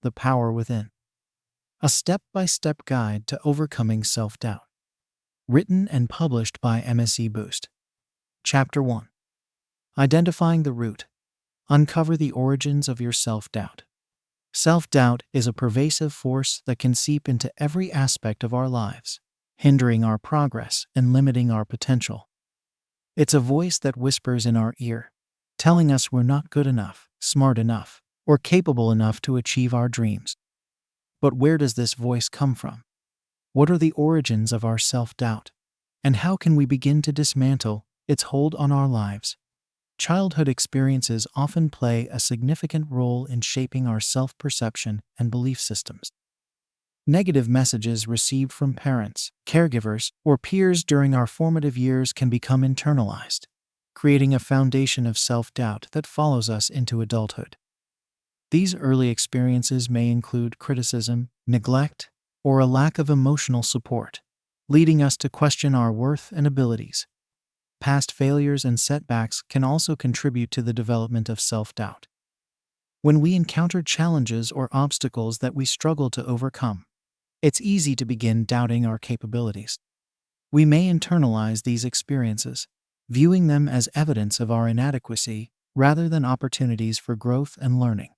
The Power Within. A step-by-step guide to overcoming self-doubt. Written and published by MSE Boost. Chapter 1. Identifying the root. Uncover the origins of your self-doubt. Self-doubt is a pervasive force that can seep into every aspect of our lives, hindering our progress and limiting our potential. It's a voice that whispers in our ear, telling us we're not good enough, smart enough, or capable enough to achieve our dreams. But where does this voice come from? What are the origins of our self-doubt? And how can we begin to dismantle its hold on our lives? Childhood experiences often play a significant role in shaping our self-perception and belief systems. Negative messages received from parents, caregivers, or peers during our formative years can become internalized, creating a foundation of self-doubt that follows us into adulthood. These early experiences may include criticism, neglect, or a lack of emotional support, leading us to question our worth and abilities. Past failures and setbacks can also contribute to the development of self-doubt. When we encounter challenges or obstacles that we struggle to overcome, it's easy to begin doubting our capabilities. We may internalize these experiences, viewing them as evidence of our inadequacy rather than opportunities for growth and learning.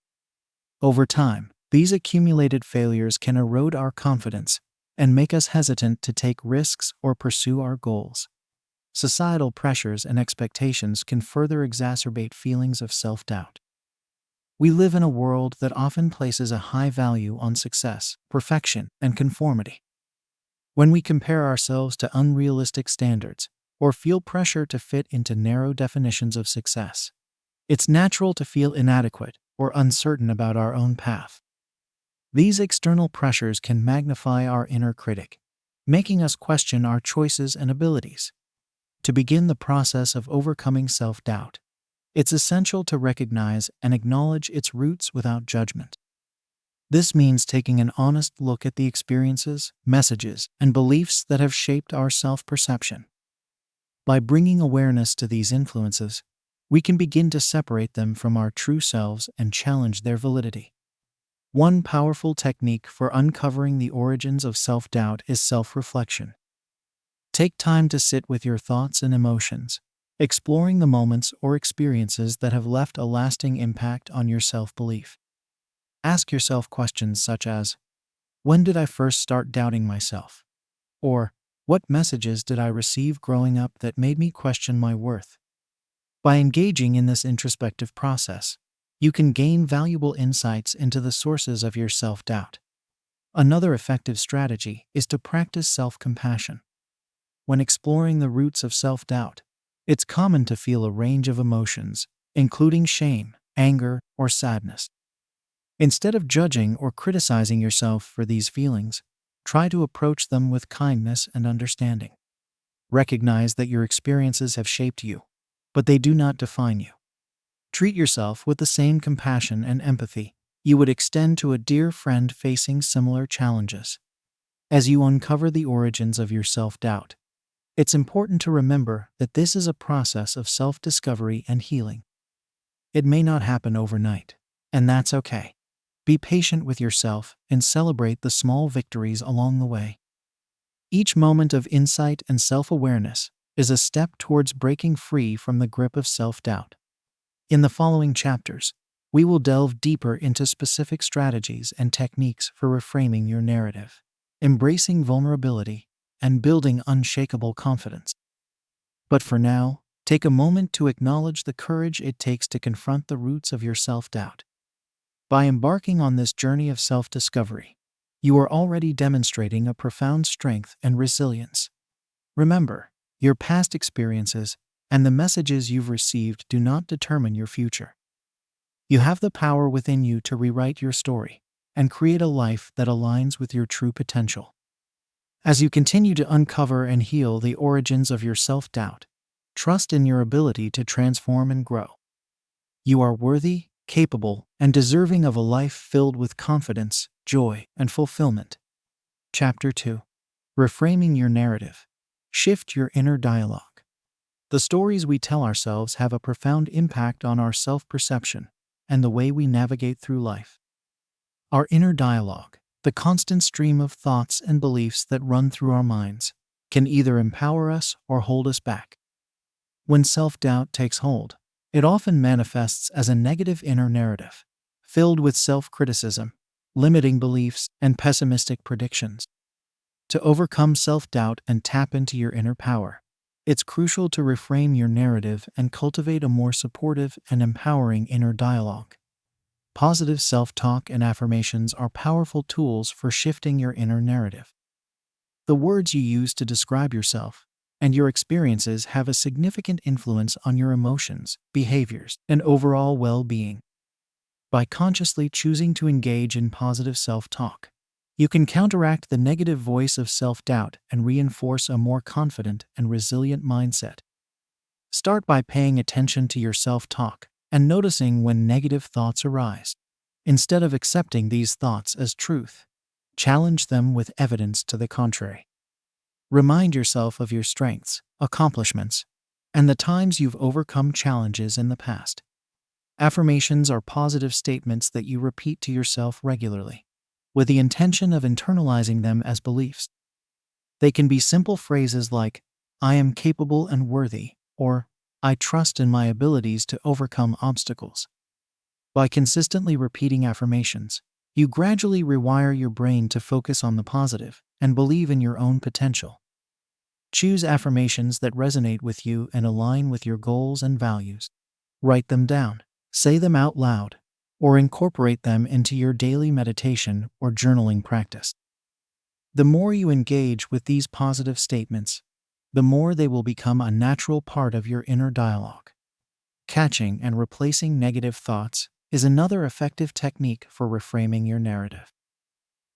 Over time, these accumulated failures can erode our confidence and make us hesitant to take risks or pursue our goals. Societal pressures and expectations can further exacerbate feelings of self-doubt. We live in a world that often places a high value on success, perfection, and conformity. When we compare ourselves to unrealistic standards or feel pressure to fit into narrow definitions of success, it's natural to feel inadequate or uncertain about our own path. These external pressures can magnify our inner critic, making us question our choices and abilities. To begin the process of overcoming self-doubt, it's essential to recognize and acknowledge its roots without judgment. This means taking an honest look at the experiences, messages, and beliefs that have shaped our self-perception. By bringing awareness to these influences, we can begin to separate them from our true selves and challenge their validity. One powerful technique for uncovering the origins of self-doubt is self-reflection. Take time to sit with your thoughts and emotions, exploring the moments or experiences that have left a lasting impact on your self-belief. Ask yourself questions such as, when did I first start doubting myself? Or, what messages did I receive growing up that made me question my worth? By engaging in this introspective process, you can gain valuable insights into the sources of your self-doubt. Another effective strategy is to practice self-compassion. When exploring the roots of self-doubt, it's common to feel a range of emotions, including shame, anger, or sadness. Instead of judging or criticizing yourself for these feelings, try to approach them with kindness and understanding. Recognize that your experiences have shaped you, but they do not define you. Treat yourself with the same compassion and empathy you would extend to a dear friend facing similar challenges. As you uncover the origins of your self-doubt, it's important to remember that this is a process of self-discovery and healing. It may not happen overnight, and that's okay. Be patient with yourself and celebrate the small victories along the way. Each moment of insight and self-awareness is a step towards breaking free from the grip of self-doubt. In the following chapters, we will delve deeper into specific strategies and techniques for reframing your narrative, embracing vulnerability, and building unshakable confidence. But for now, take a moment to acknowledge the courage it takes to confront the roots of your self-doubt. By embarking on this journey of self-discovery, you are already demonstrating a profound strength and resilience. Remember, your past experiences and the messages you've received do not determine your future. You have the power within you to rewrite your story and create a life that aligns with your true potential. As you continue to uncover and heal the origins of your self-doubt, trust in your ability to transform and grow. You are worthy, capable, and deserving of a life filled with confidence, joy, and fulfillment. Chapter 2. Reframing your narrative. Shift your inner dialogue. The stories we tell ourselves have a profound impact on our self-perception and the way we navigate through life. Our inner dialogue, the constant stream of thoughts and beliefs that run through our minds, can either empower us or hold us back. When self-doubt takes hold, it often manifests as a negative inner narrative, filled with self-criticism, limiting beliefs, and pessimistic predictions. To overcome self-doubt and tap into your inner power, it's crucial to reframe your narrative and cultivate a more supportive and empowering inner dialogue. Positive self-talk and affirmations are powerful tools for shifting your inner narrative. The words you use to describe yourself and your experiences have a significant influence on your emotions, behaviors, and overall well-being. By consciously choosing to engage in positive self-talk, you can counteract the negative voice of self-doubt and reinforce a more confident and resilient mindset. Start by paying attention to your self-talk and noticing when negative thoughts arise. Instead of accepting these thoughts as truth, challenge them with evidence to the contrary. Remind yourself of your strengths, accomplishments, and the times you've overcome challenges in the past. Affirmations are positive statements that you repeat to yourself regularly, with the intention of internalizing them as beliefs. They can be simple phrases like, "I am capable and worthy," or "I trust in my abilities to overcome obstacles." By consistently repeating affirmations, you gradually rewire your brain to focus on the positive and believe in your own potential. Choose affirmations that resonate with you and align with your goals and values. Write them down, say them out loud, or incorporate them into your daily meditation or journaling practice. The more you engage with these positive statements, the more they will become a natural part of your inner dialogue. Catching and replacing negative thoughts is another effective technique for reframing your narrative.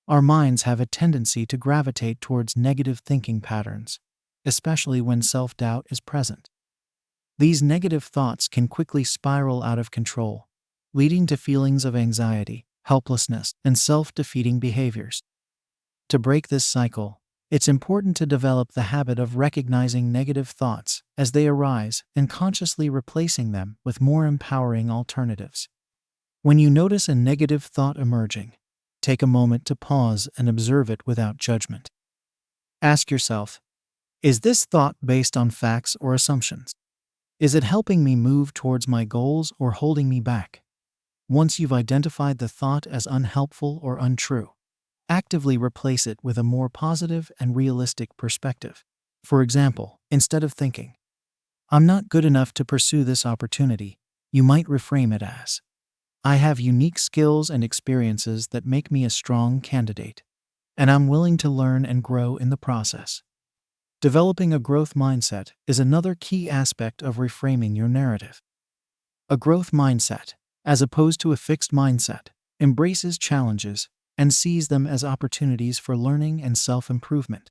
Our minds have a tendency to gravitate towards negative thinking patterns, especially when self-doubt is present. These negative thoughts can quickly spiral out of control, leading to feelings of anxiety, helplessness, and self-defeating behaviors. To break this cycle, it's important to develop the habit of recognizing negative thoughts as they arise and consciously replacing them with more empowering alternatives. When you notice a negative thought emerging, take a moment to pause and observe it without judgment. Ask yourself, is this thought based on facts or assumptions? Is it helping me move towards my goals or holding me back? Once you've identified the thought as unhelpful or untrue, actively replace it with a more positive and realistic perspective. For example, instead of thinking, "I'm not good enough to pursue this opportunity," you might reframe it as, "I have unique skills and experiences that make me a strong candidate, and I'm willing to learn and grow in the process." Developing a growth mindset is another key aspect of reframing your narrative. A growth mindset, as opposed to a fixed mindset, embraces challenges and sees them as opportunities for learning and self-improvement.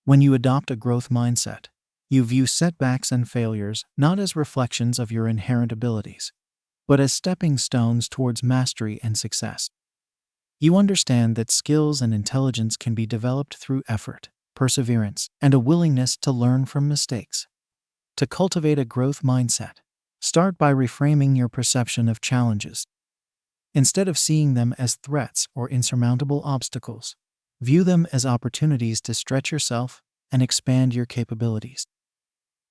When you adopt a growth mindset, you view setbacks and failures not as reflections of your inherent abilities, but as stepping stones towards mastery and success. You understand that skills and intelligence can be developed through effort, perseverance, and a willingness to learn from mistakes. To cultivate a growth mindset, start by reframing your perception of challenges. Instead of seeing them as threats or insurmountable obstacles, view them as opportunities to stretch yourself and expand your capabilities.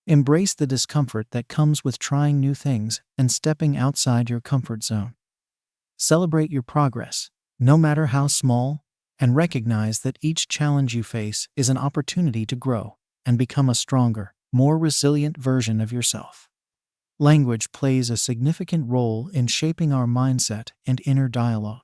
Embrace the discomfort that comes with trying new things and stepping outside your comfort zone. Celebrate your progress, no matter how small, and recognize that each challenge you face is an opportunity to grow and become a stronger, more resilient version of yourself. Language plays a significant role in shaping our mindset and inner dialogue.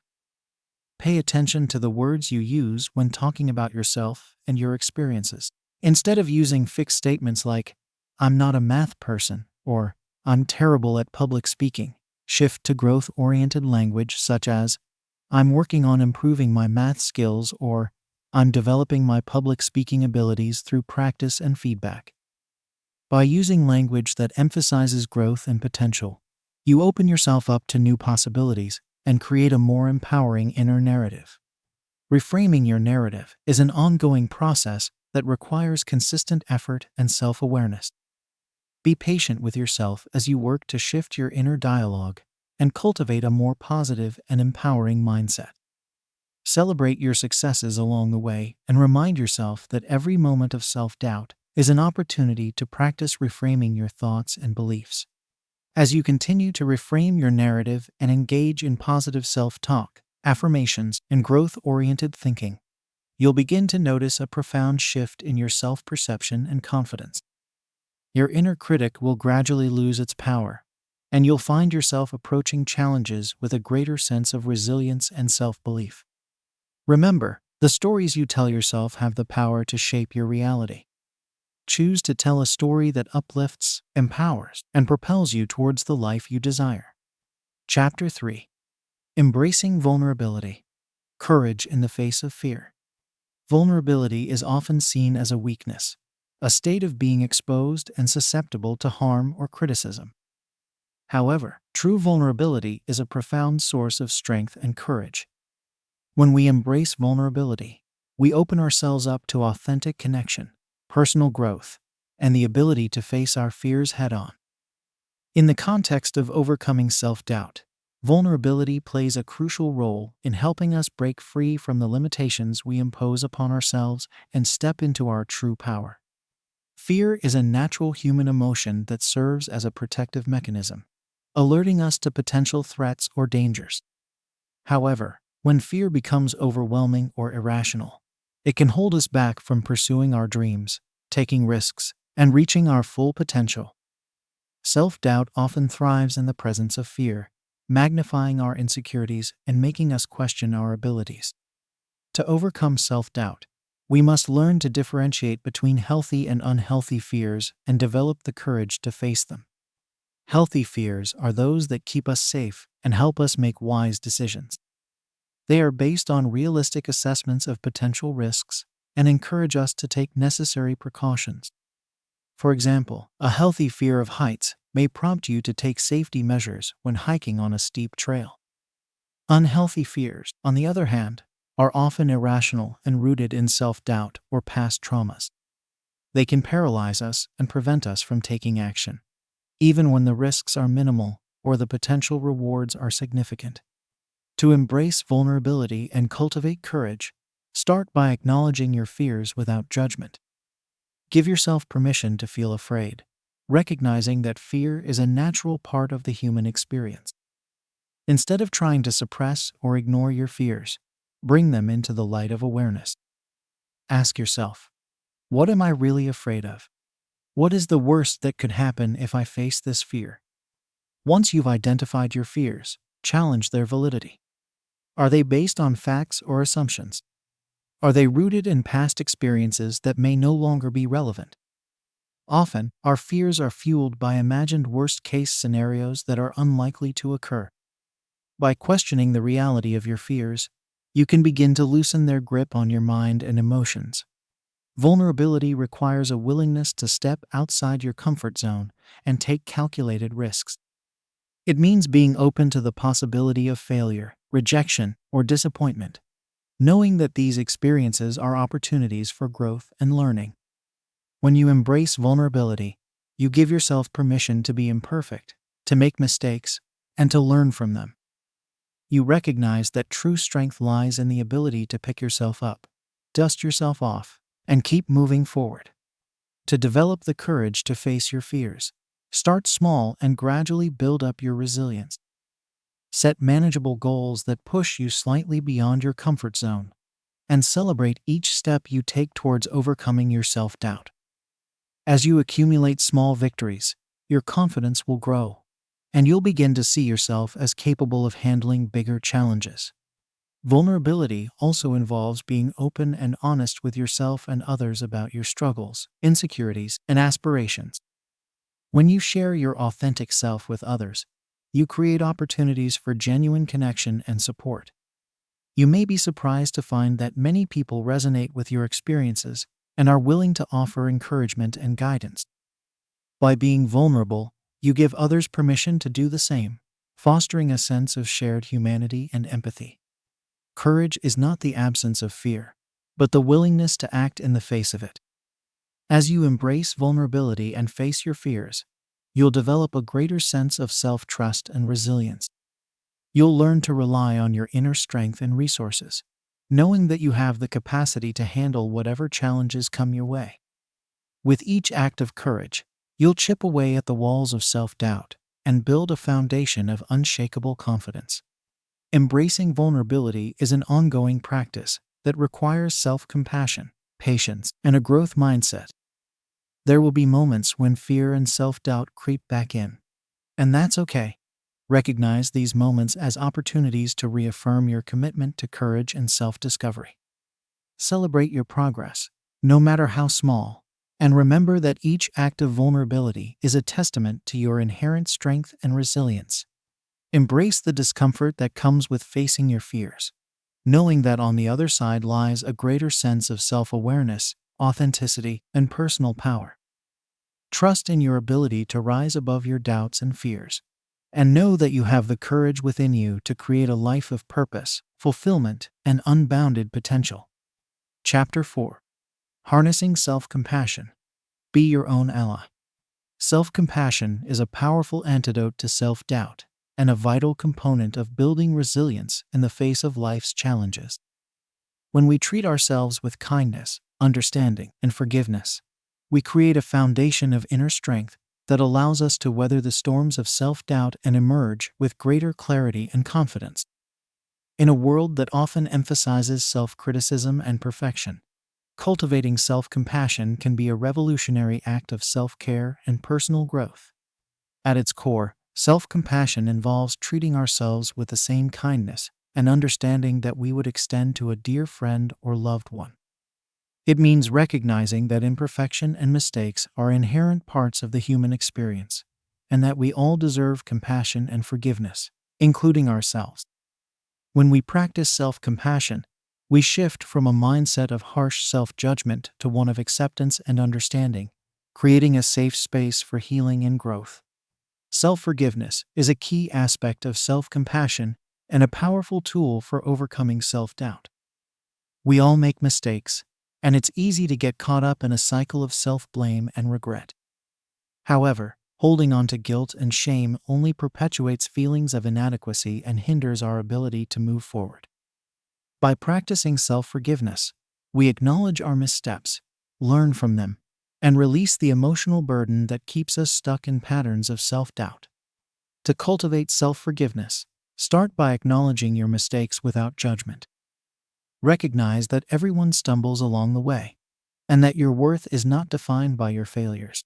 Pay attention to the words you use when talking about yourself and your experiences. Instead of using fixed statements like, "I'm not a math person," or "I'm terrible at public speaking," shift to growth-oriented language such as, "I'm working on improving my math skills," or "I'm developing my public speaking abilities through practice and feedback." By using language that emphasizes growth and potential, you open yourself up to new possibilities and create a more empowering inner narrative. Reframing your narrative is an ongoing process that requires consistent effort and self-awareness. Be patient with yourself as you work to shift your inner dialogue and cultivate a more positive and empowering mindset. Celebrate your successes along the way and remind yourself that every moment of self-doubt is an opportunity to practice reframing your thoughts and beliefs. As you continue to reframe your narrative and engage in positive self-talk, affirmations, and growth-oriented thinking, you'll begin to notice a profound shift in your self-perception and confidence. Your inner critic will gradually lose its power, and you'll find yourself approaching challenges with a greater sense of resilience and self-belief. Remember, the stories you tell yourself have the power to shape your reality. Choose to tell a story that uplifts, empowers, and propels you towards the life you desire. Chapter 3. Embracing vulnerability. Courage in the face of fear. Vulnerability is often seen as a weakness, a state of being exposed and susceptible to harm or criticism. However, true vulnerability is a profound source of strength and courage. When we embrace vulnerability, we open ourselves up to authentic connection, personal growth, and the ability to face our fears head-on. In the context of overcoming self-doubt, vulnerability plays a crucial role in helping us break free from the limitations we impose upon ourselves and step into our true power. Fear is a natural human emotion that serves as a protective mechanism, alerting us to potential threats or dangers. However, when fear becomes overwhelming or irrational, it can hold us back from pursuing our dreams, taking risks, and reaching our full potential. Self-doubt often thrives in the presence of fear, magnifying our insecurities and making us question our abilities. To overcome self-doubt, we must learn to differentiate between healthy and unhealthy fears and develop the courage to face them. Healthy fears are those that keep us safe and help us make wise decisions. They are based on realistic assessments of potential risks and encourage us to take necessary precautions. For example, a healthy fear of heights may prompt you to take safety measures when hiking on a steep trail. Unhealthy fears, on the other hand, are often irrational and rooted in self-doubt or past traumas. They can paralyze us and prevent us from taking action, even when the risks are minimal or the potential rewards are significant. To embrace vulnerability and cultivate courage, start by acknowledging your fears without judgment. Give yourself permission to feel afraid, recognizing that fear is a natural part of the human experience. Instead of trying to suppress or ignore your fears, bring them into the light of awareness. Ask yourself, what am I really afraid of? What is the worst that could happen if I face this fear? Once you've identified your fears, challenge their validity. Are they based on facts or assumptions? Are they rooted in past experiences that may no longer be relevant? Often, our fears are fueled by imagined worst-case scenarios that are unlikely to occur. By questioning the reality of your fears, you can begin to loosen their grip on your mind and emotions. Vulnerability requires a willingness to step outside your comfort zone and take calculated risks. It means being open to the possibility of failure, rejection, or disappointment, knowing that these experiences are opportunities for growth and learning. When you embrace vulnerability, you give yourself permission to be imperfect, to make mistakes, and to learn from them. You recognize that true strength lies in the ability to pick yourself up, dust yourself off, and keep moving forward. To develop the courage to face your fears, start small and gradually build up your resilience. Set manageable goals that push you slightly beyond your comfort zone, and celebrate each step you take towards overcoming your self-doubt. As you accumulate small victories, your confidence will grow, and you'll begin to see yourself as capable of handling bigger challenges. Vulnerability also involves being open and honest with yourself and others about your struggles, insecurities, and aspirations. When you share your authentic self with others, you create opportunities for genuine connection and support. You may be surprised to find that many people resonate with your experiences and are willing to offer encouragement and guidance. By being vulnerable, you give others permission to do the same, fostering a sense of shared humanity and empathy. Courage is not the absence of fear, but the willingness to act in the face of it. As you embrace vulnerability and face your fears, you'll develop a greater sense of self-trust and resilience. You'll learn to rely on your inner strength and resources, knowing that you have the capacity to handle whatever challenges come your way. With each act of courage, you'll chip away at the walls of self-doubt and build a foundation of unshakable confidence. Embracing vulnerability is an ongoing practice that requires self-compassion, patience, and a growth mindset. There will be moments when fear and self-doubt creep back in, and that's okay. Recognize these moments as opportunities to reaffirm your commitment to courage and self-discovery. Celebrate your progress, no matter how small, and remember that each act of vulnerability is a testament to your inherent strength and resilience. Embrace the discomfort that comes with facing your fears, knowing that on the other side lies a greater sense of self-awareness, authenticity, and personal power. Trust in your ability to rise above your doubts and fears, and know that you have the courage within you to create a life of purpose, fulfillment, and unbounded potential. Chapter 4. Harnessing Self-Compassion. Be your own ally. Self-compassion is a powerful antidote to self-doubt and a vital component of building resilience in the face of life's challenges. When we treat ourselves with kindness, understanding, and forgiveness, we create a foundation of inner strength that allows us to weather the storms of self-doubt and emerge with greater clarity and confidence. In a world that often emphasizes self-criticism and perfection, cultivating self-compassion can be a revolutionary act of self-care and personal growth. At its core, self-compassion involves treating ourselves with the same kindness and understanding that we would extend to a dear friend or loved one. It means recognizing that imperfection and mistakes are inherent parts of the human experience, and that we all deserve compassion and forgiveness, including ourselves. When we practice self-compassion, we shift from a mindset of harsh self-judgment to one of acceptance and understanding, creating a safe space for healing and growth. Self-forgiveness is a key aspect of self-compassion and a powerful tool for overcoming self-doubt. We all make mistakes, and it's easy to get caught up in a cycle of self-blame and regret. However, holding on to guilt and shame only perpetuates feelings of inadequacy and hinders our ability to move forward. By practicing self-forgiveness, we acknowledge our missteps, learn from them, and release the emotional burden that keeps us stuck in patterns of self-doubt. To cultivate self-forgiveness, start by acknowledging your mistakes without judgment. Recognize that everyone stumbles along the way, and that your worth is not defined by your failures.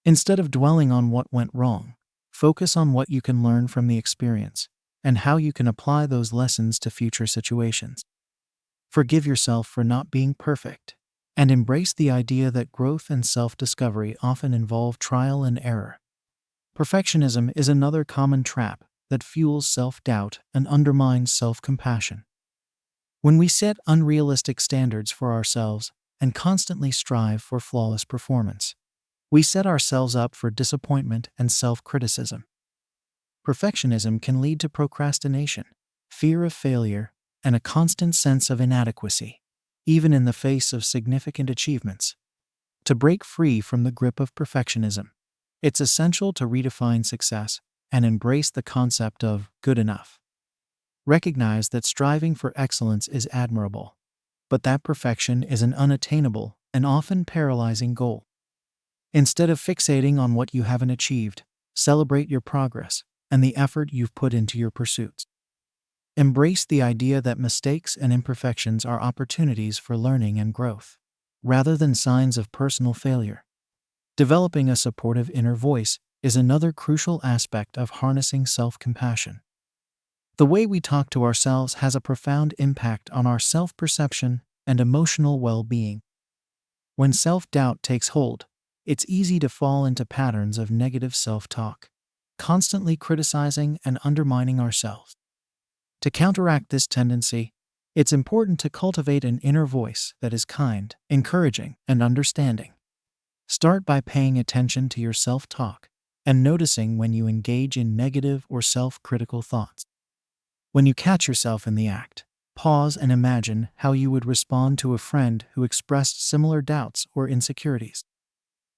Instead of dwelling on what went wrong, focus on what you can learn from the experience and how you can apply those lessons to future situations. Forgive yourself for not being perfect, and embrace the idea that growth and self-discovery often involve trial and error. Perfectionism is another common trap that fuels self-doubt and undermines self-compassion. When we set unrealistic standards for ourselves and constantly strive for flawless performance, we set ourselves up for disappointment and self-criticism. Perfectionism can lead to procrastination, fear of failure, and a constant sense of inadequacy, even in the face of significant achievements. To break free from the grip of perfectionism, it's essential to redefine success and embrace the concept of good enough. Recognize that striving for excellence is admirable, but that perfection is an unattainable and often paralyzing goal. Instead of fixating on what you haven't achieved, celebrate your progress and the effort you've put into your pursuits. Embrace the idea that mistakes and imperfections are opportunities for learning and growth, rather than signs of personal failure. Developing a supportive inner voice is another crucial aspect of harnessing self-compassion. The way we talk to ourselves has a profound impact on our self-perception and emotional well-being. When self-doubt takes hold, it's easy to fall into patterns of negative self-talk, constantly criticizing and undermining ourselves. To counteract this tendency, it's important to cultivate an inner voice that is kind, encouraging, and understanding. Start by paying attention to your self-talk and noticing when you engage in negative or self-critical thoughts. When you catch yourself in the act, pause and imagine how you would respond to a friend who expressed similar doubts or insecurities.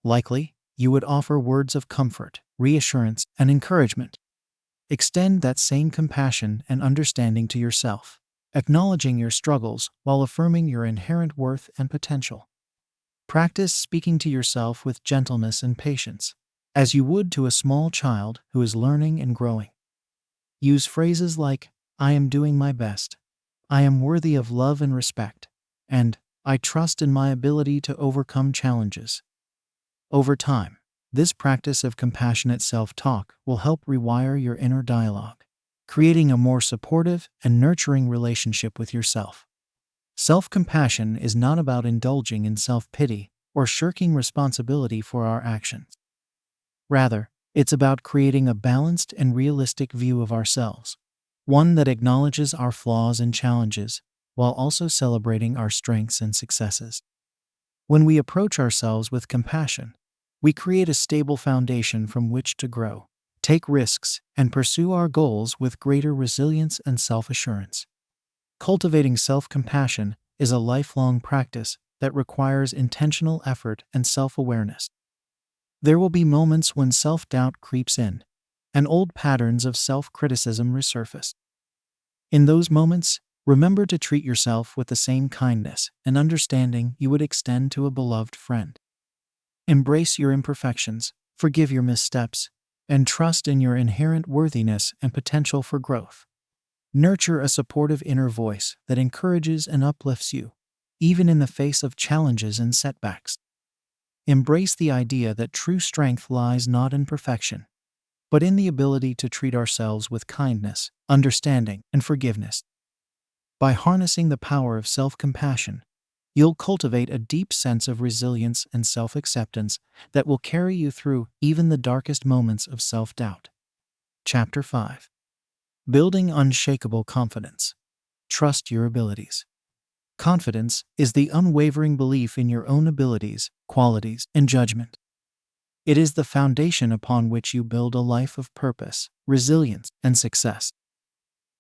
Likely, you would offer words of comfort, reassurance, and encouragement. Extend that same compassion and understanding to yourself, acknowledging your struggles while affirming your inherent worth and potential. Practice speaking to yourself with gentleness and patience, as you would to a small child who is learning and growing. Use phrases like, "I am doing my best," "I am worthy of love and respect," and "I trust in my ability to overcome challenges." Over time, this practice of compassionate self-talk will help rewire your inner dialogue, creating a more supportive and nurturing relationship with yourself. Self-compassion is not about indulging in self-pity or shirking responsibility for our actions. Rather, it's about creating a balanced and realistic view of ourselves, one that acknowledges our flaws and challenges while also celebrating our strengths and successes. When we approach ourselves with compassion, we create a stable foundation from which to grow, take risks, and pursue our goals with greater resilience and self-assurance. Cultivating self-compassion is a lifelong practice that requires intentional effort and self-awareness. There will be moments when self-doubt creeps in, and old patterns of self-criticism resurface. In those moments, remember to treat yourself with the same kindness and understanding you would extend to a beloved friend. Embrace your imperfections, forgive your missteps, and trust in your inherent worthiness and potential for growth. Nurture a supportive inner voice that encourages and uplifts you, even in the face of challenges and setbacks. Embrace the idea that true strength lies not in perfection, but in the ability to treat ourselves with kindness, understanding, and forgiveness. By harnessing the power of self-compassion, you'll cultivate a deep sense of resilience and self-acceptance that will carry you through even the darkest moments of self-doubt. Chapter 5. Building unshakable confidence. Trust your abilities. Confidence is the unwavering belief in your own abilities, qualities, and judgment. It is the foundation upon which you build a life of purpose, resilience, and success.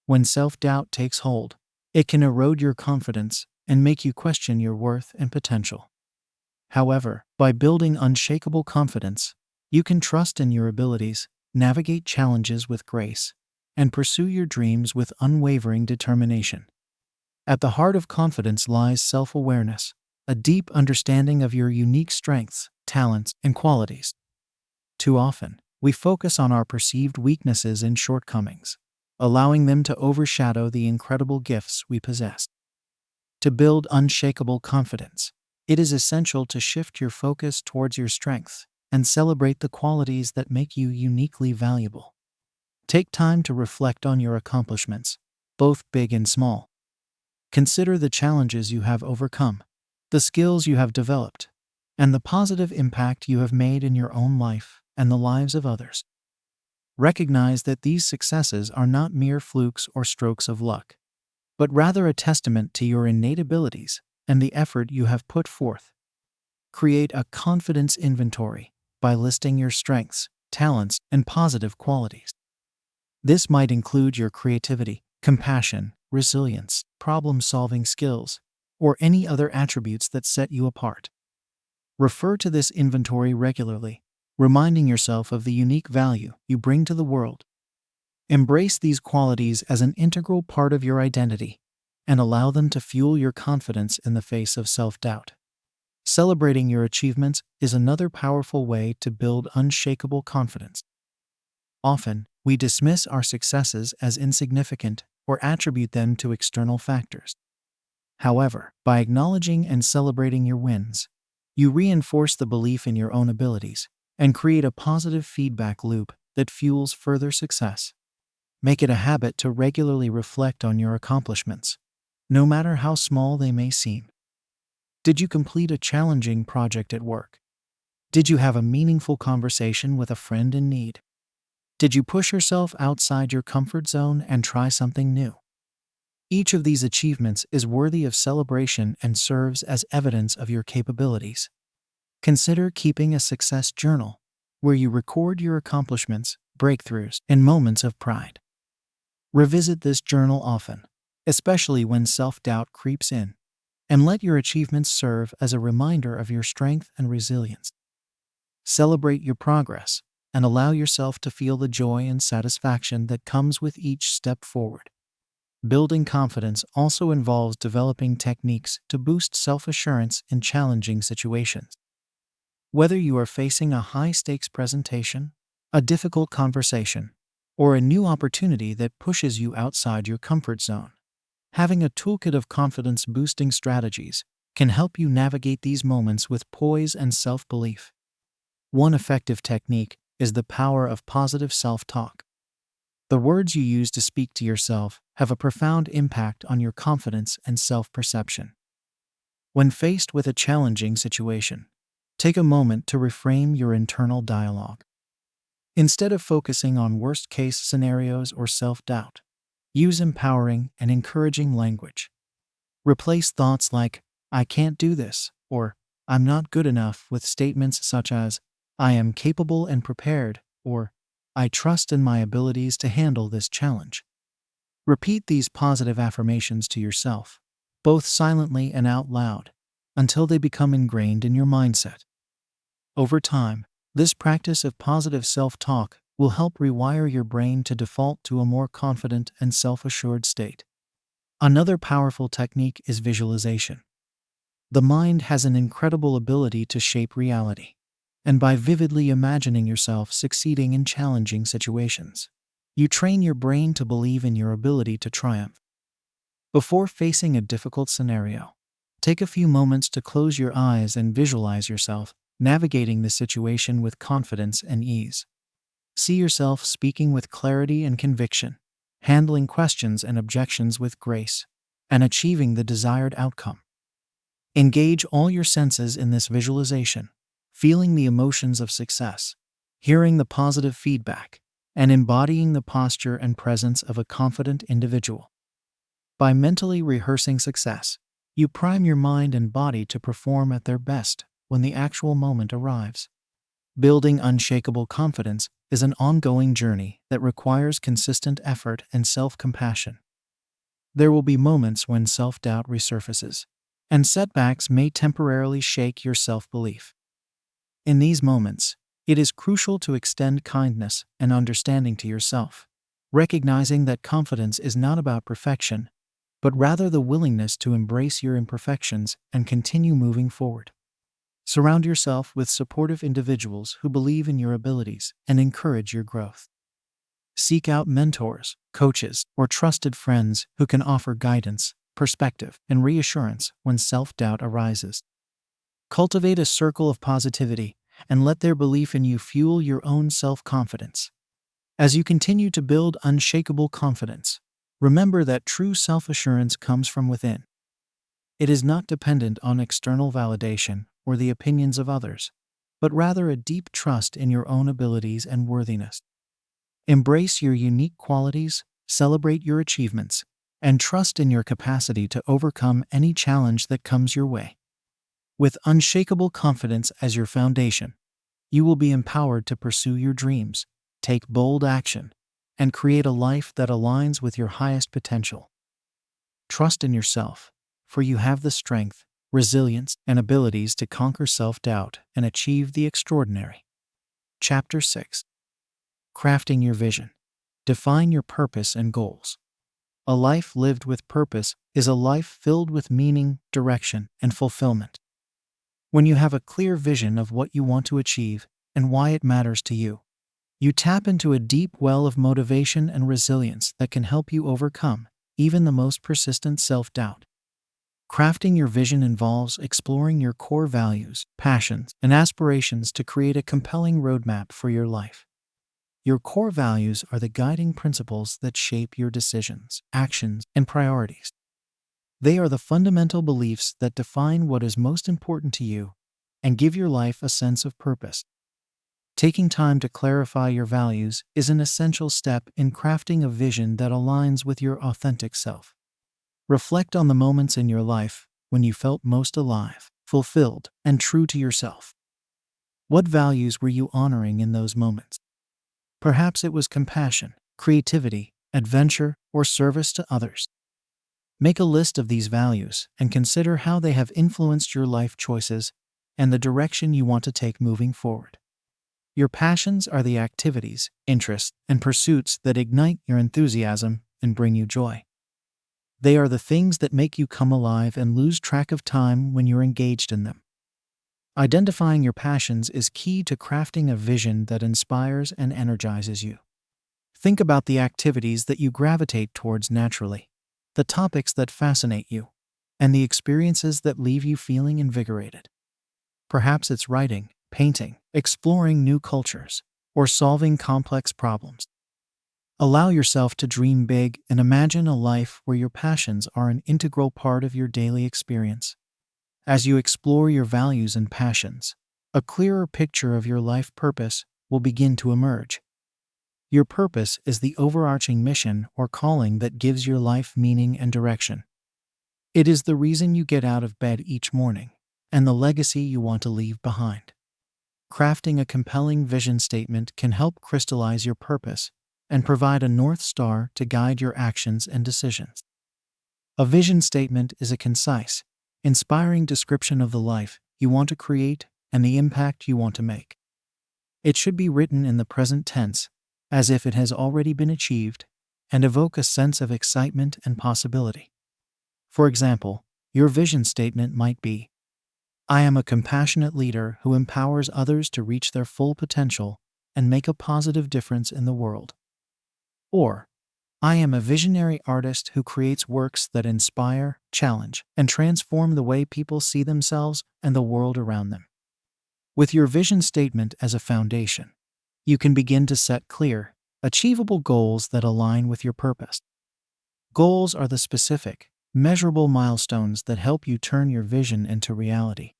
When self-doubt takes hold, it can erode your confidence and make you question your worth and potential. However, by building unshakable confidence, you can trust in your abilities, navigate challenges with grace, and pursue your dreams with unwavering determination. At the heart of confidence lies self-awareness, a deep understanding of your unique strengths, talents, and qualities. Too often, we focus on our perceived weaknesses and shortcomings, allowing them to overshadow the incredible gifts we possess. To build unshakable confidence, it is essential to shift your focus towards your strengths and celebrate the qualities that make you uniquely valuable. Take time to reflect on your accomplishments, both big and small. Consider the challenges you have overcome, the skills you have developed, and the positive impact you have made in your own life and the lives of others. Recognize that these successes are not mere flukes or strokes of luck, but rather a testament to your innate abilities and the effort you have put forth. Create a confidence inventory by listing your strengths, talents, and positive qualities. This might include your creativity, compassion, resilience, problem-solving skills, or any other attributes that set you apart. Refer to this inventory regularly, reminding yourself of the unique value you bring to the world. Embrace these qualities as an integral part of your identity and allow them to fuel your confidence in the face of self-doubt. Celebrating your achievements is another powerful way to build unshakable confidence. Often, we dismiss our successes as insignificant or attribute them to external factors. However, by acknowledging and celebrating your wins, you reinforce the belief in your own abilities and create a positive feedback loop that fuels further success. Make it a habit to regularly reflect on your accomplishments, no matter how small they may seem. Did you complete a challenging project at work? Did you have a meaningful conversation with a friend in need? Did you push yourself outside your comfort zone and try something new? Each of these achievements is worthy of celebration and serves as evidence of your capabilities. Consider keeping a success journal, where you record your accomplishments, breakthroughs, and moments of pride. Revisit this journal often, especially when self-doubt creeps in, and let your achievements serve as a reminder of your strength and resilience. Celebrate your progress and allow yourself to feel the joy and satisfaction that comes with each step forward. Building confidence also involves developing techniques to boost self-assurance in challenging situations. Whether you are facing a high-stakes presentation, a difficult conversation, or a new opportunity that pushes you outside your comfort zone, having a toolkit of confidence-boosting strategies can help you navigate these moments with poise and self-belief. One effective technique is the power of positive self-talk. The words you use to speak to yourself have a profound impact on your confidence and self-perception. When faced with a challenging situation, take a moment to reframe your internal dialogue. Instead of focusing on worst-case scenarios or self-doubt, use empowering and encouraging language. Replace thoughts like, "I can't do this," or "I'm not good enough" with statements such as, "I am capable and prepared," or "I trust in my abilities to handle this challenge." Repeat these positive affirmations to yourself, both silently and out loud, until they become ingrained in your mindset. Over time, this practice of positive self-talk will help rewire your brain to default to a more confident and self-assured state. Another powerful technique is visualization. The mind has an incredible ability to shape reality, and by vividly imagining yourself succeeding in challenging situations, you train your brain to believe in your ability to triumph. Before facing a difficult scenario, take a few moments to close your eyes and visualize yourself navigating the situation with confidence and ease. See yourself speaking with clarity and conviction, handling questions and objections with grace, and achieving the desired outcome. Engage all your senses in this visualization, feeling the emotions of success, hearing the positive feedback, and embodying the posture and presence of a confident individual. By mentally rehearsing success, you prime your mind and body to perform at their best when the actual moment arrives. Building unshakable confidence is an ongoing journey that requires consistent effort and self-compassion. There will be moments when self-doubt resurfaces, and setbacks may temporarily shake your self-belief. In these moments, it is crucial to extend kindness and understanding to yourself, recognizing that confidence is not about perfection, but rather the willingness to embrace your imperfections and continue moving forward. Surround yourself with supportive individuals who believe in your abilities and encourage your growth. Seek out mentors, coaches, or trusted friends who can offer guidance, perspective, and reassurance when self-doubt arises. Cultivate a circle of positivity and let their belief in you fuel your own self-confidence. As you continue to build unshakable confidence, remember that true self-assurance comes from within. It is not dependent on external validation or the opinions of others, but rather a deep trust in your own abilities and worthiness. Embrace your unique qualities, celebrate your achievements, and trust in your capacity to overcome any challenge that comes your way. With unshakable confidence as your foundation, you will be empowered to pursue your dreams, take bold action, and create a life that aligns with your highest potential. Trust in yourself, for you have the strength, resilience, and abilities to conquer self-doubt and achieve the extraordinary. Chapter 6. Crafting your vision. Define your purpose and goals. A life lived with purpose is a life filled with meaning, direction, and fulfillment. When you have a clear vision of what you want to achieve and why it matters to you, you tap into a deep well of motivation and resilience that can help you overcome even the most persistent self-doubt. Crafting your vision involves exploring your core values, passions, and aspirations to create a compelling roadmap for your life. Your core values are the guiding principles that shape your decisions, actions, and priorities. They are the fundamental beliefs that define what is most important to you and give your life a sense of purpose. Taking time to clarify your values is an essential step in crafting a vision that aligns with your authentic self. Reflect on the moments in your life when you felt most alive, fulfilled, and true to yourself. What values were you honoring in those moments? Perhaps it was compassion, creativity, adventure, or service to others. Make a list of these values and consider how they have influenced your life choices and the direction you want to take moving forward. Your passions are the activities, interests, and pursuits that ignite your enthusiasm and bring you joy. They are the things that make you come alive and lose track of time when you're engaged in them. Identifying your passions is key to crafting a vision that inspires and energizes you. Think about the activities that you gravitate towards naturally, the topics that fascinate you, and the experiences that leave you feeling invigorated. Perhaps it's writing, painting, exploring new cultures, or solving complex problems. Allow yourself to dream big and imagine a life where your passions are an integral part of your daily experience. As you explore your values and passions, a clearer picture of your life purpose will begin to emerge. Your purpose is the overarching mission or calling that gives your life meaning and direction. It is the reason you get out of bed each morning and the legacy you want to leave behind. Crafting a compelling vision statement can help crystallize your purpose and provide a North Star to guide your actions and decisions. A vision statement is a concise, inspiring description of the life you want to create and the impact you want to make. It should be written in the present tense, as if it has already been achieved, and evoke a sense of excitement and possibility. For example, your vision statement might be, I am a compassionate leader who empowers others to reach their full potential and make a positive difference in the world. Or, I am a visionary artist who creates works that inspire, challenge, and transform the way people see themselves and the world around them. With your vision statement as a foundation, you can begin to set clear, achievable goals that align with your purpose. Goals are the specific, measurable milestones that help you turn your vision into reality.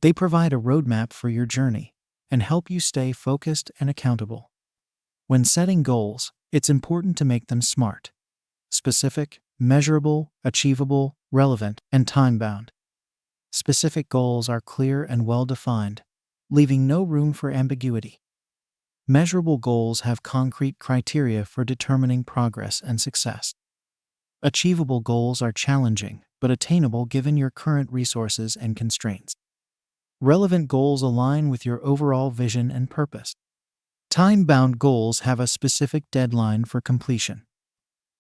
They provide a roadmap for your journey and help you stay focused and accountable. When setting goals, it's important to make them SMART: specific, measurable, achievable, relevant, and time-bound. Specific goals are clear and well-defined, leaving no room for ambiguity. Measurable goals have concrete criteria for determining progress and success. Achievable goals are challenging but attainable given your current resources and constraints. Relevant goals align with your overall vision and purpose. Time-bound goals have a specific deadline for completion.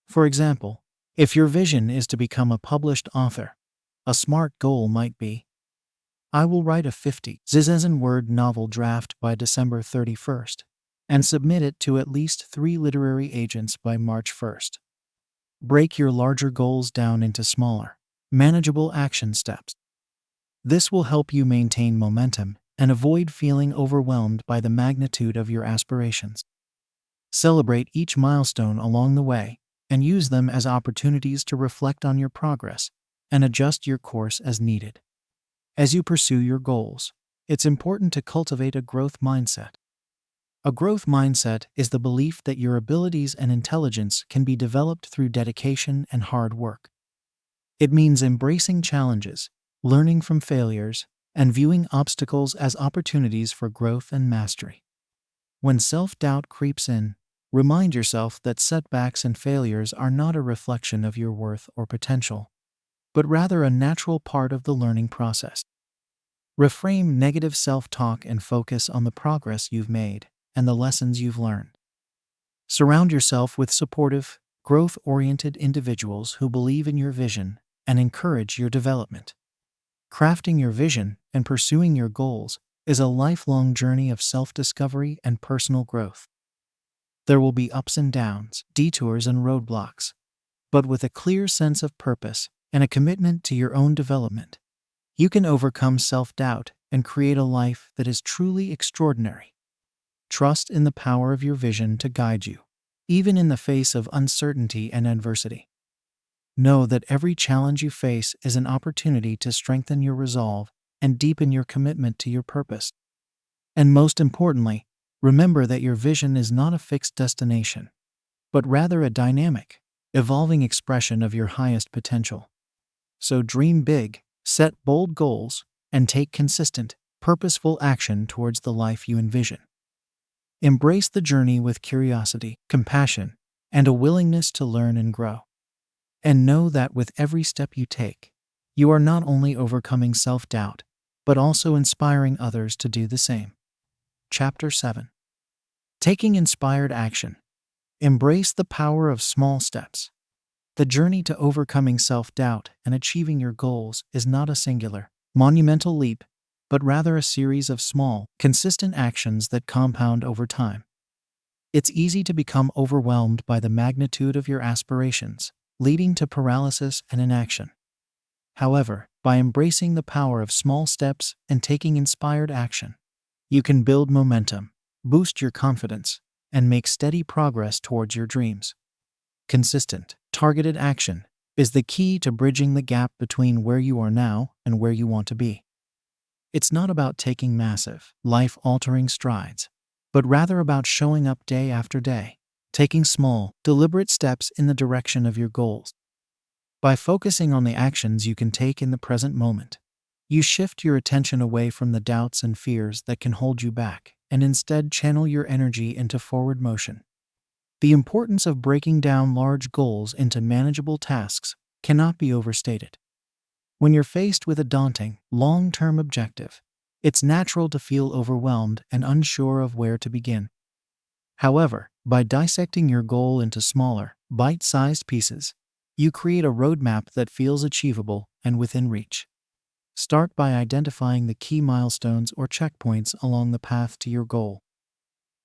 For example, if your vision is to become a published author, a SMART goal might be, I will write a 50,000-word novel draft by December 31st and submit it to at least 3 literary agents by March 1st. Break your larger goals down into smaller, manageable action steps. This will help you maintain momentum and avoid feeling overwhelmed by the magnitude of your aspirations. Celebrate each milestone along the way and use them as opportunities to reflect on your progress and adjust your course as needed. As you pursue your goals, it's important to cultivate a growth mindset. A growth mindset is the belief that your abilities and intelligence can be developed through dedication and hard work. It means embracing challenges, learning from failures, and viewing obstacles as opportunities for growth and mastery. When self-doubt creeps in, remind yourself that setbacks and failures are not a reflection of your worth or potential, but rather a natural part of the learning process. Reframe negative self-talk and focus on the progress you've made and the lessons you've learned. Surround yourself with supportive, growth-oriented individuals who believe in your vision and encourage your development. Crafting your vision and pursuing your goals is a lifelong journey of self-discovery and personal growth. There will be ups and downs, detours and roadblocks, but with a clear sense of purpose and a commitment to your own development, you can overcome self-doubt and create a life that is truly extraordinary. Trust in the power of your vision to guide you, even in the face of uncertainty and adversity. Know that every challenge you face is an opportunity to strengthen your resolve and deepen your commitment to your purpose. And most importantly, remember that your vision is not a fixed destination, but rather a dynamic, evolving expression of your highest potential. So dream big, set bold goals, and take consistent, purposeful action towards the life you envision. Embrace the journey with curiosity, compassion, and a willingness to learn and grow. And know that with every step you take, you are not only overcoming self-doubt, but also inspiring others to do the same. Chapter 7. Taking inspired action. Embrace the power of small steps. The journey to overcoming self-doubt and achieving your goals is not a singular, monumental leap, but rather a series of small, consistent actions that compound over time. It's easy to become overwhelmed by the magnitude of your aspirations, leading to paralysis and inaction. However, by embracing the power of small steps and taking inspired action, you can build momentum, boost your confidence, and make steady progress towards your dreams. Consistent, targeted action is the key to bridging the gap between where you are now and where you want to be. It's not about taking massive, life-altering strides, but rather about showing up day after day, taking small, deliberate steps in the direction of your goals. By focusing on the actions you can take in the present moment, you shift your attention away from the doubts and fears that can hold you back and instead channel your energy into forward motion. The importance of breaking down large goals into manageable tasks cannot be overstated. When you're faced with a daunting, long-term objective, it's natural to feel overwhelmed and unsure of where to begin. However, by dissecting your goal into smaller, bite-sized pieces, you create a roadmap that feels achievable and within reach. Start by identifying the key milestones or checkpoints along the path to your goal.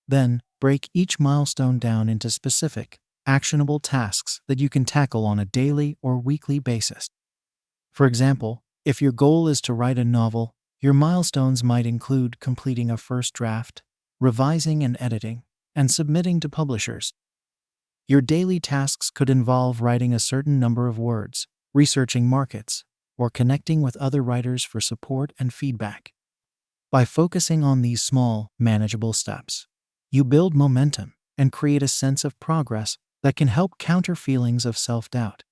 Then, break each milestone down into specific, actionable tasks that you can tackle on a daily or weekly basis. For example, if your goal is to write a novel, your milestones might include completing a first draft, revising and editing, and submitting to publishers. Your daily tasks could involve writing a certain number of words, researching markets, or connecting with other writers for support and feedback. By focusing on these small, manageable steps, you build momentum and create a sense of progress that can help counter feelings of self-doubt.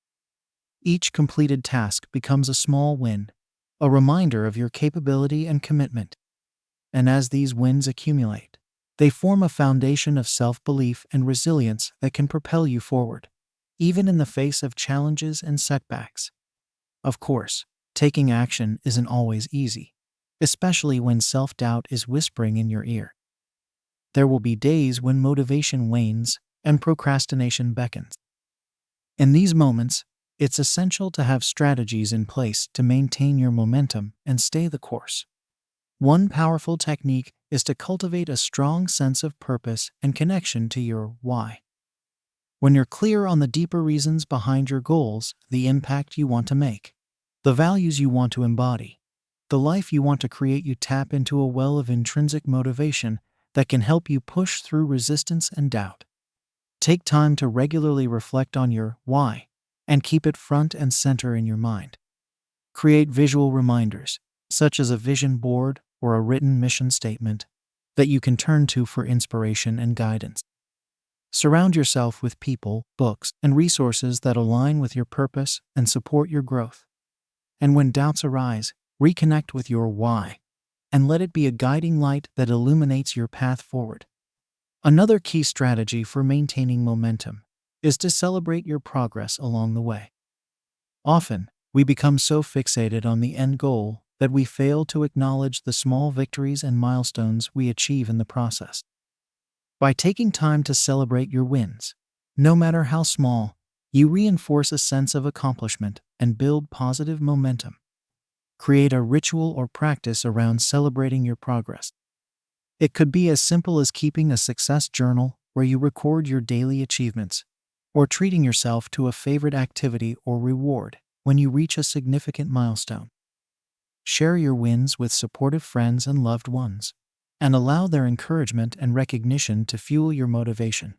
Each completed task becomes a small win, a reminder of your capability and commitment. And as these wins accumulate, they form a foundation of self-belief and resilience that can propel you forward, even in the face of challenges and setbacks. Of course, taking action isn't always easy, especially when self-doubt is whispering in your ear. There will be days when motivation wanes and procrastination beckons. In these moments, it's essential to have strategies in place to maintain your momentum and stay the course. One powerful technique is to cultivate a strong sense of purpose and connection to your why. When you're clear on the deeper reasons behind your goals, the impact you want to make, the values you want to embody, the life you want to create, you tap into a well of intrinsic motivation that can help you push through resistance and doubt. Take time to regularly reflect on your why and keep it front and center in your mind. Create visual reminders, such as a vision board or a written mission statement, that you can turn to for inspiration and guidance. Surround yourself with people, books, and resources that align with your purpose and support your growth. And when doubts arise, reconnect with your why and let it be a guiding light that illuminates your path forward. Another key strategy for maintaining momentum is to celebrate your progress along the way. Often, we become so fixated on the end goal that we fail to acknowledge the small victories and milestones we achieve in the process. By taking time to celebrate your wins, no matter how small, you reinforce a sense of accomplishment and build positive momentum. Create a ritual or practice around celebrating your progress. It could be as simple as keeping a success journal where you record your daily achievements, or treating yourself to a favorite activity or reward when you reach a significant milestone. Share your wins with supportive friends and loved ones, and allow their encouragement and recognition to fuel your motivation.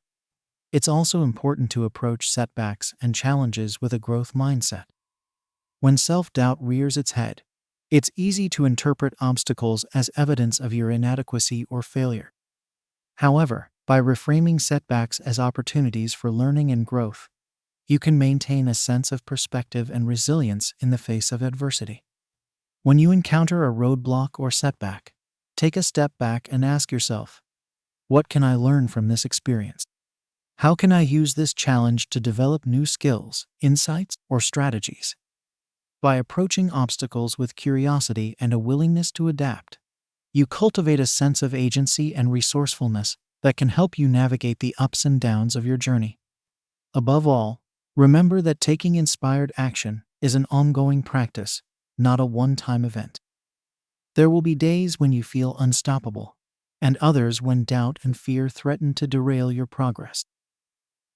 It's also important to approach setbacks and challenges with a growth mindset. When self-doubt rears its head, it's easy to interpret obstacles as evidence of your inadequacy or failure. However, by reframing setbacks as opportunities for learning and growth, you can maintain a sense of perspective and resilience in the face of adversity. When you encounter a roadblock or setback, take a step back and ask yourself, what can I learn from this experience? How can I use this challenge to develop new skills, insights, or strategies? By approaching obstacles with curiosity and a willingness to adapt, you cultivate a sense of agency and resourcefulness that can help you navigate the ups and downs of your journey. Above all, Remember that taking inspired action is an ongoing practice, not a one-time event. There will be days when you feel unstoppable, and others when doubt and fear threaten to derail your progress.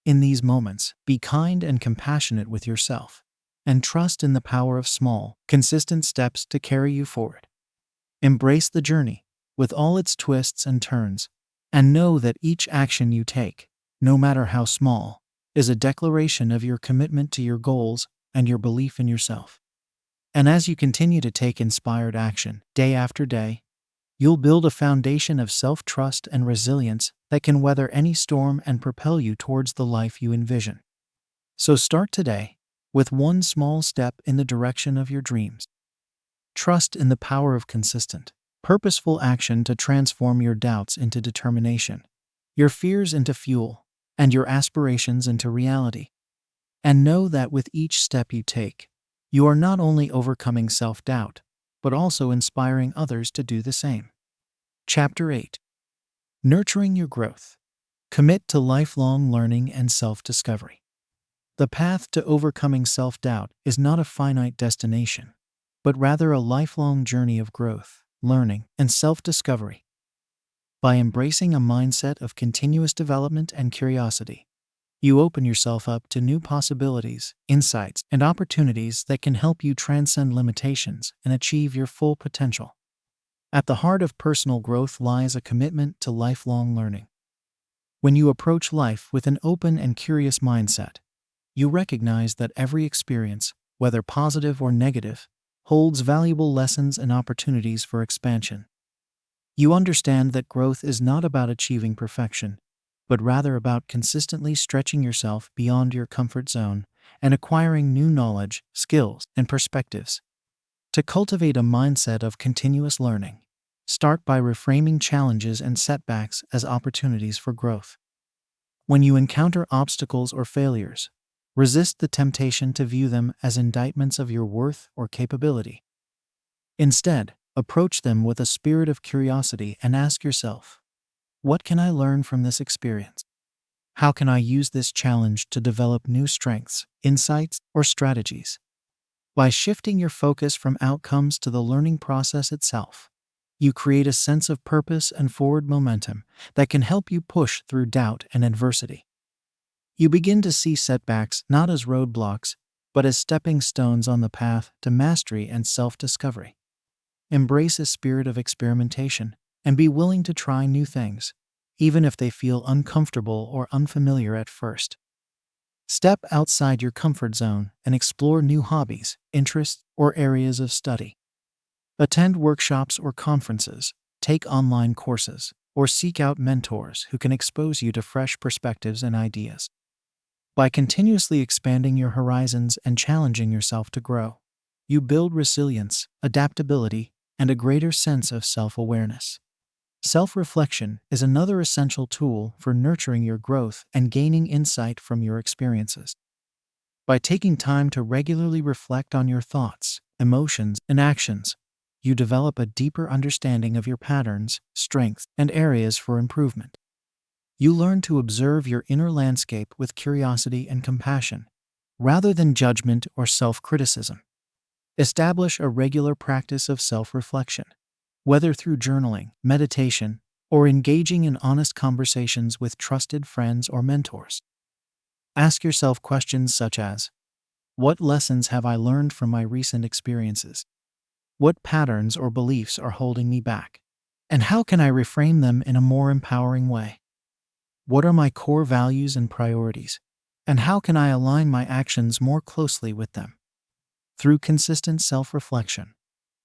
In these moments, be kind and compassionate with yourself, and trust in the power of small, consistent steps to carry you forward. Embrace the journey, with all its twists and turns, and know that each action you take, no matter how small, is a declaration of your commitment to your goals and your belief in yourself. And as you continue to take inspired action, day after day, you'll build a foundation of self-trust and resilience that can weather any storm and propel you towards the life you envision. So start today, with one small step in the direction of your dreams. Trust in the power of consistent, purposeful action to transform your doubts into determination, your fears into fuel, and your aspirations into reality. And know that with each step you take, you are not only overcoming self-doubt, but also inspiring others to do the same. Chapter 8. Nurturing your growth. Commit to lifelong learning and self-discovery. The path to overcoming self-doubt is not a finite destination, but rather a lifelong journey of growth, learning, and self-discovery. By embracing a mindset of continuous development and curiosity, you open yourself up to new possibilities, insights, and opportunities that can help you transcend limitations and achieve your full potential. At the heart of personal growth lies a commitment to lifelong learning. When you approach life with an open and curious mindset, you recognize that every experience, whether positive or negative, holds valuable lessons and opportunities for expansion. You understand that growth is not about achieving perfection, but rather about consistently stretching yourself beyond your comfort zone and acquiring new knowledge, skills, and perspectives. To cultivate a mindset of continuous learning, start by reframing challenges and setbacks as opportunities for growth. When you encounter obstacles or failures, resist the temptation to view them as indictments of your worth or capability. Instead, approach them with a spirit of curiosity and ask yourself, what can I learn from this experience? How can I use this challenge to develop new strengths, insights, or strategies? By shifting your focus from outcomes to the learning process itself, you create a sense of purpose and forward momentum that can help you push through doubt and adversity. You begin to see setbacks not as roadblocks, but as stepping stones on the path to mastery and self-discovery. Embrace a spirit of experimentation and be willing to try new things, even if they feel uncomfortable or unfamiliar at first. Step outside your comfort zone and explore new hobbies, interests, or areas of study. Attend workshops or conferences, take online courses, or seek out mentors who can expose you to fresh perspectives and ideas. By continuously expanding your horizons and challenging yourself to grow, you build resilience, adaptability, and a greater sense of self-awareness. Self-reflection is another essential tool for nurturing your growth and gaining insight from your experiences. By taking time to regularly reflect on your thoughts, emotions, and actions, you develop a deeper understanding of your patterns, strengths, and areas for improvement. You learn to observe your inner landscape with curiosity and compassion, rather than judgment or self-criticism. Establish a regular practice of self-reflection, whether through journaling, meditation, or engaging in honest conversations with trusted friends or mentors. Ask yourself questions such as, what lessons have I learned from my recent experiences? What patterns or beliefs are holding me back? And how can I reframe them in a more empowering way? What are my core values and priorities? And how can I align my actions more closely with them? Through consistent self-reflection,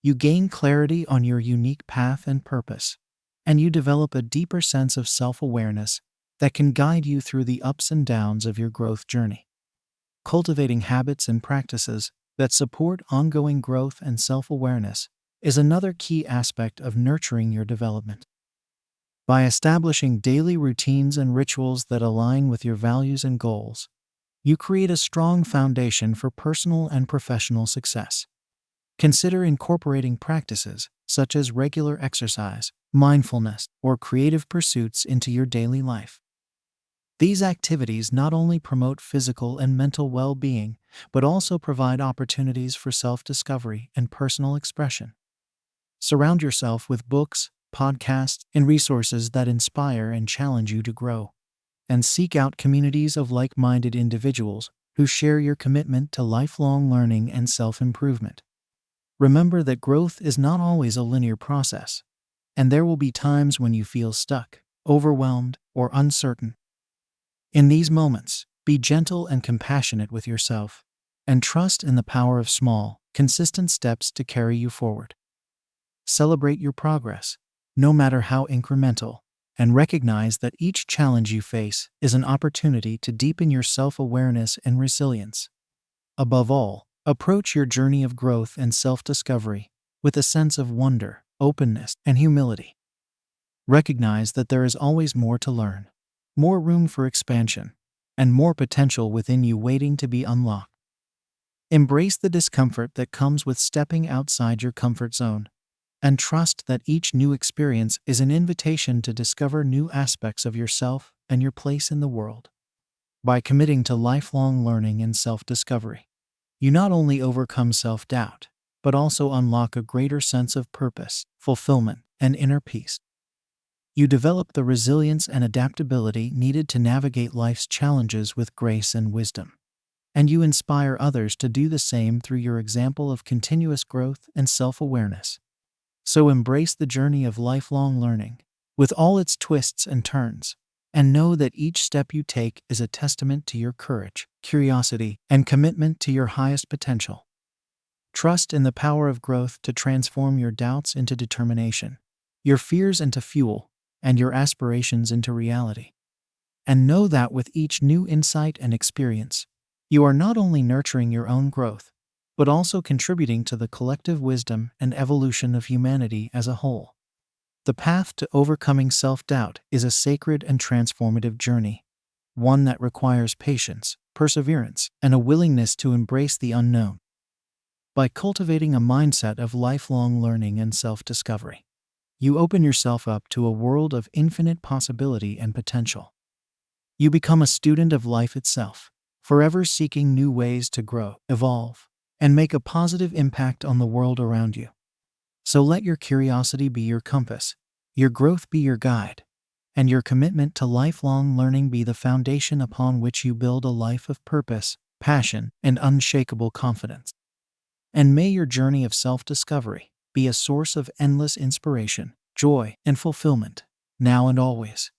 you gain clarity on your unique path and purpose, and you develop a deeper sense of self-awareness that can guide you through the ups and downs of your growth journey. Cultivating habits and practices that support ongoing growth and self-awareness is another key aspect of nurturing your development. By establishing daily routines and rituals that align with your values and goals, you create a strong foundation for personal and professional success. Consider incorporating practices such as regular exercise, mindfulness, or creative pursuits into your daily life. These activities not only promote physical and mental well-being, but also provide opportunities for self-discovery and personal expression. Surround yourself with books, podcasts, and resources that inspire and challenge you to grow. And seek out communities of like-minded individuals who share your commitment to lifelong learning and self-improvement. Remember that growth is not always a linear process, and there will be times when you feel stuck, overwhelmed, or uncertain. In these moments, be gentle and compassionate with yourself, and trust in the power of small, consistent steps to carry you forward. Celebrate your progress, no matter how incremental, and recognize that each challenge you face is an opportunity to deepen your self-awareness and resilience. Above all, approach your journey of growth and self-discovery with a sense of wonder, openness, and humility. Recognize that there is always more to learn, more room for expansion, and more potential within you waiting to be unlocked. Embrace the discomfort that comes with stepping outside your comfort zone, and trust that each new experience is an invitation to discover new aspects of yourself and your place in the world. By committing to lifelong learning and self-discovery, you not only overcome self-doubt, but also unlock a greater sense of purpose, fulfillment, and inner peace. You develop the resilience and adaptability needed to navigate life's challenges with grace and wisdom. And you inspire others to do the same through your example of continuous growth and self-awareness. So embrace the journey of lifelong learning, with all its twists and turns, and know that each step you take is a testament to your courage, curiosity, and commitment to your highest potential. Trust in the power of growth to transform your doubts into determination, your fears into fuel, and your aspirations into reality. And know that with each new insight and experience, you are not only nurturing your own growth, but also contributing to the collective wisdom and evolution of humanity as a whole. The path to overcoming self-doubt is a sacred and transformative journey, one that requires patience, perseverance, and a willingness to embrace the unknown. By cultivating a mindset of lifelong learning and self-discovery, you open yourself up to a world of infinite possibility and potential. You become a student of life itself, forever seeking new ways to grow, evolve, and make a positive impact on the world around you. So let your curiosity be your compass, your growth be your guide, and your commitment to lifelong learning be the foundation upon which you build a life of purpose, passion, and unshakable confidence. And may your journey of self-discovery be a source of endless inspiration, joy, and fulfillment, now and always.